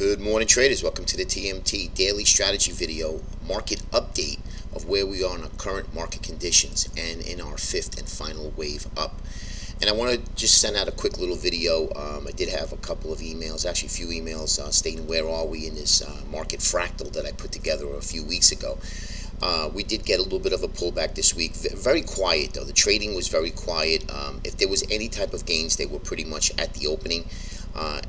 Good morning, traders. Welcome to the TMT daily strategy video market update of where we are in our current market conditions and in our fifth and final wave up. And I want to just send out a quick little video. I did have a couple of emails, actually a few emails stating where are we in this market fractal that I put together a few weeks ago. We did get a little bit of a pullback this week. Very quiet though. The trading was very quiet. If there was any type of gains, they were pretty much at the opening.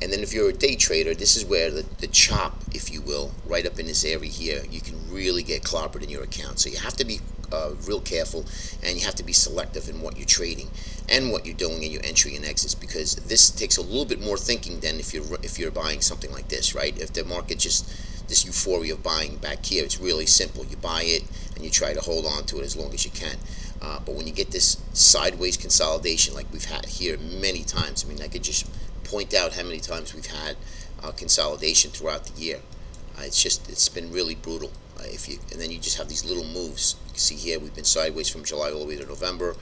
And then if you're a day trader, this is where the chop, if you will, right up in this area here, you can really get clobbered in your account. So you have to be real careful, and you have to be selective in what you're trading and what you're doing in your entry and exits, because this takes a little bit more thinking than if you're buying something like this, right? If the market just this euphoria of buying back here, it's really simple. You buy it and you try to hold on to it as long as you can. But when you get this sideways consolidation like we've had here many times, I mean, I could just point out how many times we've had consolidation throughout the year. It's been really brutal. And then you just have these little moves. You can see here we've been sideways from July all the way to November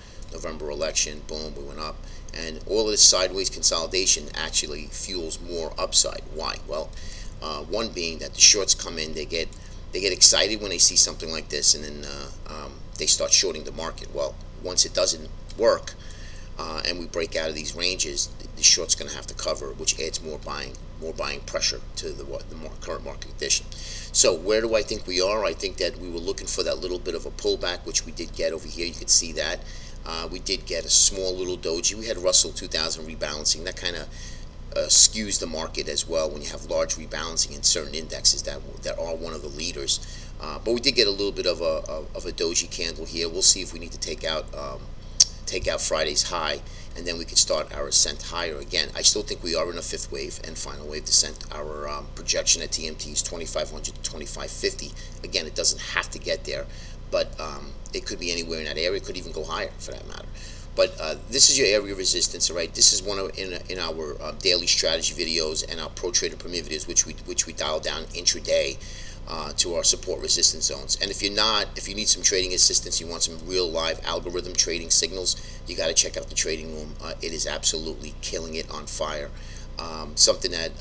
election, boom, we went up. And all of this sideways consolidation actually fuels more upside. Why? Well, one being that the shorts come in, they get excited when they see something like this, and then they start shorting the market. Well, once it doesn't work and we break out of these ranges, the short's going to have to cover, which adds more buying pressure to the current market condition. So where do I think we are? I think that we were looking for that little bit of a pullback, which we did get over here. You could see that. We did get a small little doji. We had Russell 2000 rebalancing. That kind of skews the market as well when you have large rebalancing in certain indexes that are one of the leaders. But we did get a little bit of a doji candle here. We'll see if we need to take out Friday's high, and then we could start our ascent higher again. I still think we are in a fifth wave and final wave descent. Our projection at TMT is 2,500 to 2,550. Again, it doesn't have to get there, but it could be anywhere in that area. It could even go higher for that matter. But this is your area of resistance, all right? This is one of in our daily strategy videos and our Pro Trader Premier videos, which we dial down intraday to our support resistance zones. And if you need some trading assistance, you want some real live algorithm trading signals, you got to check out the trading room. It is absolutely killing it on fire. Something that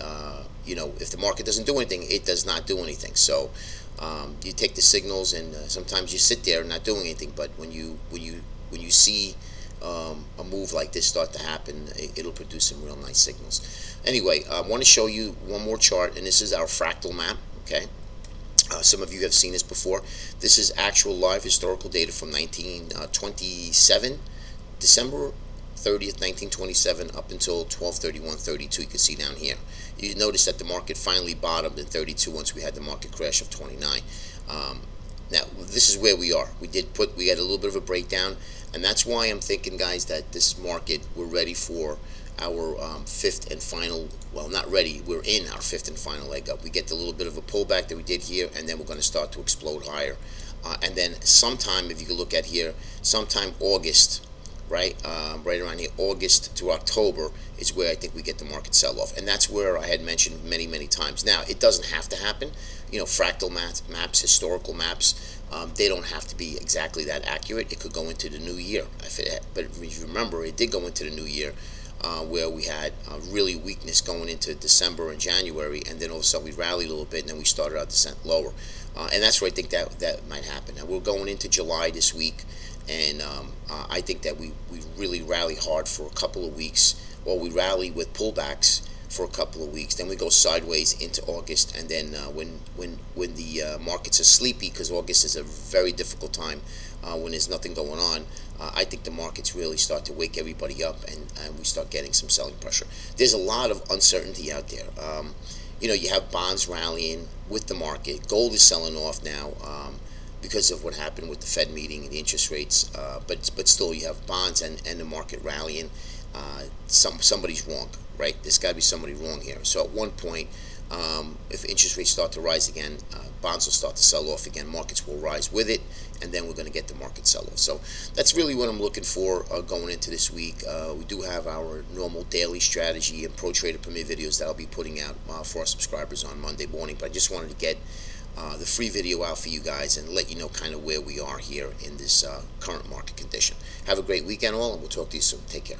if the market doesn't do anything, it does not do anything. So you take the signals, and sometimes you sit there not doing anything. But when you see a move like this start to happen, it'll produce some real nice signals. Anyway, I want to show you one more chart, and this is our fractal map. Okay. Some of you have seen this before. This is actual live historical data from 1927, December 30th, 1927, up until 12/31/32. You can see down here. You notice that the market finally bottomed in 32 once we had the market crash of 29. Now, this is where we are. We had a little bit of a breakdown, and that's why I'm thinking, guys, that this market, we're ready for our fifth and final, well, not ready, we're in our fifth and final leg up. We get the little bit of a pullback that we did here, and then we're going to start to explode higher. And then sometime, if you can look at here, sometime August, right around here, August to October is where I think we get the market sell-off. And that's where I had mentioned many times. Now, it doesn't have to happen. Fractal maps, historical maps, they don't have to be exactly that accurate. It could go into the new year. But if you remember, it did go into the new year, where we had really weakness going into December and January, and then all of a sudden we rallied a little bit, and then we started our descent lower. And that's where I think that might happen. Now, we're going into July this week, and I think that we really rally hard for a couple of weeks, or we rally with pullbacks for a couple of weeks. Then we go sideways into August, and then when the markets are sleepy, because August is a very difficult time when there's nothing going on, I think the markets really start to wake everybody up, and we start getting some selling pressure. There's a lot of uncertainty out there. You have bonds rallying with the market. Gold is selling off now because of what happened with the Fed meeting and the interest rates. But still, you have bonds and the market rallying. Somebody's wrong, right? There's got to be somebody wrong here. So at one point, if interest rates start to rise again, bonds will start to sell off again. Markets will rise with it, and then we're going to get the market sell-off. So that's really what I'm looking for going into this week. We do have our normal daily strategy and Pro Trader Premier videos that I'll be putting out for our subscribers on Monday morning. But I just wanted to get the free video out for you guys and let you know kind of where we are here in this current market condition. Have a great weekend all, and we'll talk to you soon. Take care.